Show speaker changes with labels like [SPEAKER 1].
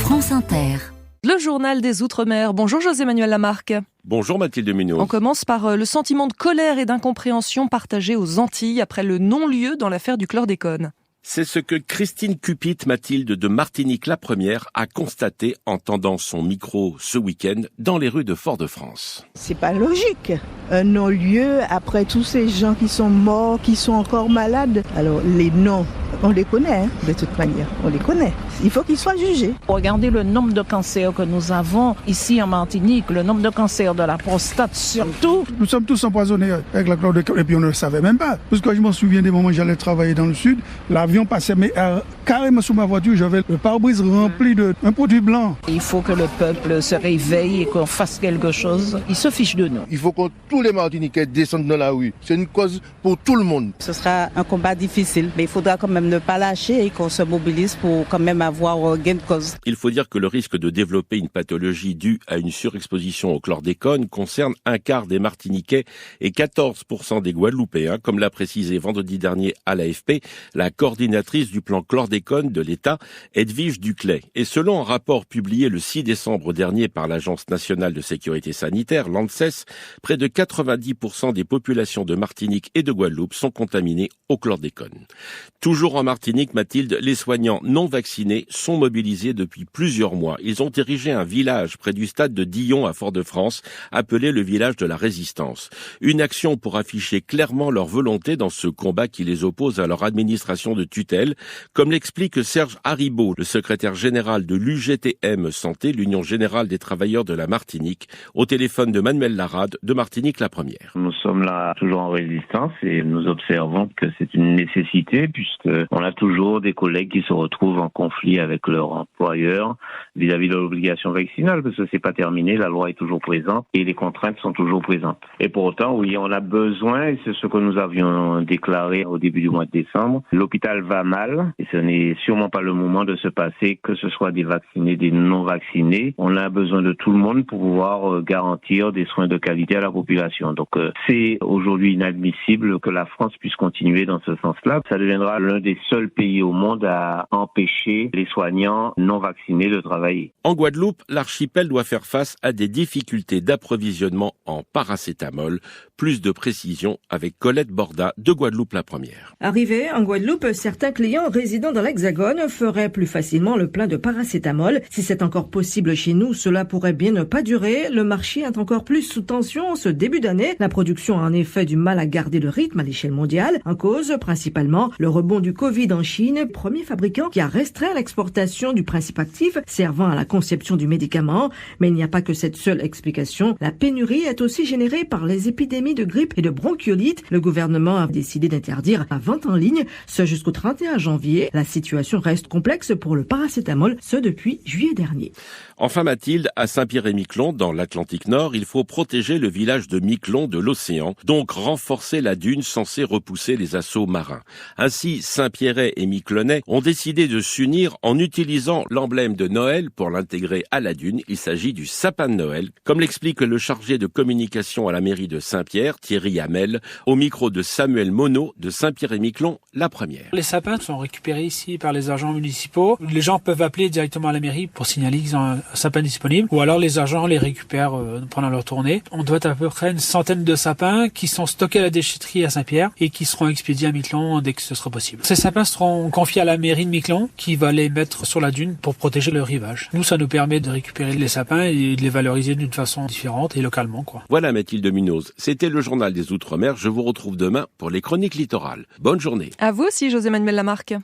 [SPEAKER 1] France Inter.
[SPEAKER 2] Le journal des Outre-mer. Bonjour José-Manuel Lamarque.
[SPEAKER 3] Bonjour Mathilde Munoz.
[SPEAKER 2] On commence par le sentiment de colère et d'incompréhension partagé aux Antilles après le non-lieu dans l'affaire du chlordécone.
[SPEAKER 3] C'est ce que Christine Cupit, Mathilde de Martinique la Première, a constaté en tendant son micro ce week-end dans les rues de Fort-de-France.
[SPEAKER 4] C'est pas logique. Un non-lieu après tous ces gens qui sont morts, qui sont encore malades. Alors les noms, on les connaît, de toute manière, on les connaît. Il faut qu'ils soient jugés.
[SPEAKER 5] Regardez le nombre de cancers que nous avons ici en Martinique, le nombre de cancers de la prostate surtout.
[SPEAKER 6] Nous sommes tous empoisonnés avec la chlordécone et puis on ne le savait même pas. Parce que je m'en souviens des moments où j'allais travailler dans le sud, l'avion passait mais carrément sous ma voiture, j'avais le pare-brise rempli d'un produit blanc.
[SPEAKER 5] Il faut que le peuple se réveille et qu'on fasse quelque chose. Ils se fichent de nous.
[SPEAKER 7] Il faut que tous les Martiniquais descendent dans la rue. C'est une cause pour tout le monde.
[SPEAKER 8] Ce sera un combat difficile, mais il faudra quand même ne pas lâcher et qu'on se mobilise pour quand même avoir gain de cause.
[SPEAKER 3] Il faut dire que le risque de développer une pathologie due à une surexposition au chlordécone concerne un quart des Martiniquais et 14% des Guadeloupéens, comme l'a précisé vendredi dernier à l'AFP la coordinatrice du plan chlordécone de l'État, Edwige Duclet. Et selon un rapport publié le 6 décembre dernier par l'Agence nationale de sécurité sanitaire, l'ANSES, près de 90% des populations de Martinique et de Guadeloupe sont contaminées au chlordécone. Toujours en Martinique, Mathilde, les soignants non vaccinés sont mobilisés depuis plusieurs mois. Ils ont érigé un village près du stade de Dillon à Fort-de-France, appelé le village de la Résistance. Une action pour afficher clairement leur volonté dans ce combat qui les oppose à leur administration de tutelle, comme l'explique Serge Haribo, le secrétaire général de l'UGTM Santé, l'Union Générale des Travailleurs de la Martinique, au téléphone de Manuel Larade de Martinique la Première.
[SPEAKER 9] Nous sommes là toujours en résistance et nous observons que c'est une nécessité puisqu'on a toujours des collègues qui se retrouvent en conflit avec leur employeur vis-à-vis de l'obligation vaccinale parce que c'est pas terminé, la loi est toujours présente et les contraintes sont toujours présentes. Et pour autant, oui, on a besoin, et c'est ce que nous avions déclaré au début du mois de décembre, l'hôpital va mal et ce n'est sûrement pas le moment de se passer que ce soit des vaccinés, des non vaccinés. On a besoin de tout le monde pour pouvoir garantir des soins de qualité à la population. Donc c'est aujourd'hui inadmissible que la France puisse continuer dans ce sens-là. Ça deviendra l'un des seuls pays au monde à empêcher les soignants non vaccinés de travailler.
[SPEAKER 3] En Guadeloupe, l'archipel doit faire face à des difficultés d'approvisionnement en paracétamol. Plus de précision avec Colette Borda de Guadeloupe la Première.
[SPEAKER 10] Arrivé en Guadeloupe, certains clients résidant dans l'Hexagone feraient plus facilement le plein de paracétamol. Si c'est encore possible chez nous, cela pourrait bien ne pas durer. Le marché est encore plus sous tension ce début d'année. La production a en effet du mal à garder le rythme à l'échelle mondiale. En cause, principalement, le rebond du Covid en Chine, premier fabricant qui a restreint l'exportation du principe actif servant à la conception du médicament. Mais il n'y a pas que cette seule explication. La pénurie est aussi générée par les épidémies de grippe et de bronchiolite. Le gouvernement a décidé d'interdire la vente en ligne, ce jusqu'au 31 janvier. La situation reste complexe pour le paracétamol, ce depuis juillet dernier.
[SPEAKER 3] Enfin Mathilde, à Saint-Pierre-et-Miquelon, dans l'Atlantique Nord, il faut protéger le village de Miquelon de l'océan, donc renforcer la dune censée repousser les assauts marins. Ainsi, Saint-Pierrais et Miquelonais ont décidé de s'unir en utilisant l'emblème de Noël pour l'intégrer à la dune. Il s'agit du sapin de Noël, comme l'explique le chargé de communication à la mairie de Saint-Pierre, Thierry Hamel, au micro de Samuel Monod de Saint-Pierre-et-Miquelon, la Première.
[SPEAKER 11] Les sapins sont récupérés ici par les agents municipaux. Les gens peuvent appeler directement à la mairie pour signaler qu'ils ont un sapin disponible, ou alors les agents les récupèrent pendant leur tournée. On doit être à peu près une centaine de sapins qui sont stockés à la déchetterie à Saint-Pierre et qui seront expédiés à Miquelon dès que ce sera possible. Ces sapins seront confiés à la mairie de Miquelon qui va les mettre sur la dune pour protéger le rivage. Nous, ça nous permet de récupérer les sapins et de les valoriser d'une façon différente et localement, quoi.
[SPEAKER 3] Voilà Mathilde Munoz. C'était le journal des Outre-mer. Je vous retrouve demain pour les chroniques littorales. Bonne journée.
[SPEAKER 2] À vous aussi, José-Manuel Lamarque.